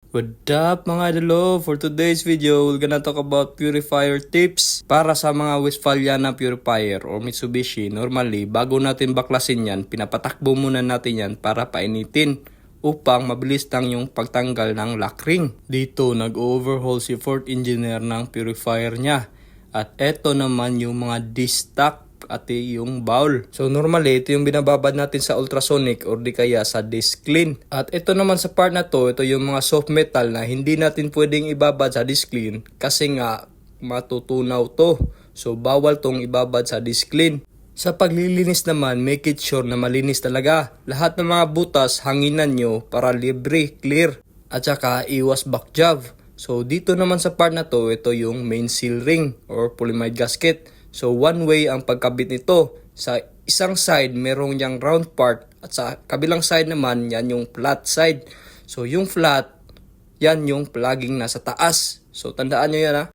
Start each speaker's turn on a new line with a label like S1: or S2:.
S1: What up mga idolo? For today's video, we're gonna talk about purifier tips para sa mga Westphaliana purifier or Mitsubishi. Normally, bago natin baklasin yan, pinapatakbo muna natin yan para painitin upang mabilis lang yung pagtanggal ng lock ring. Dito, nag-overhaul si fourth engineer ng purifier niya. At eto naman yung mga destock at yung bowl. So normally, ito yung binababad natin sa ultrasonic or di kaya sa disc clean. At ito naman sa part na to, ito yung mga soft metal na hindi natin pwedeng ibabad sa disc clean kasi nga matutunaw to. So bawal tong ibabad sa disc clean. Sa paglilinis naman, make it sure na malinis talaga. Lahat ng mga butas, hanginan nyo para libre, clear. At saka iwas back job. So dito naman sa part na to, ito yung main seal ring or polyimide gasket. So one way ang pagkabit nito. Sa isang side merong yung round part at sa kabilang side naman yan yung flat side. So yung flat, yan yung plugging nasa taas. So tandaan nyo yan ha.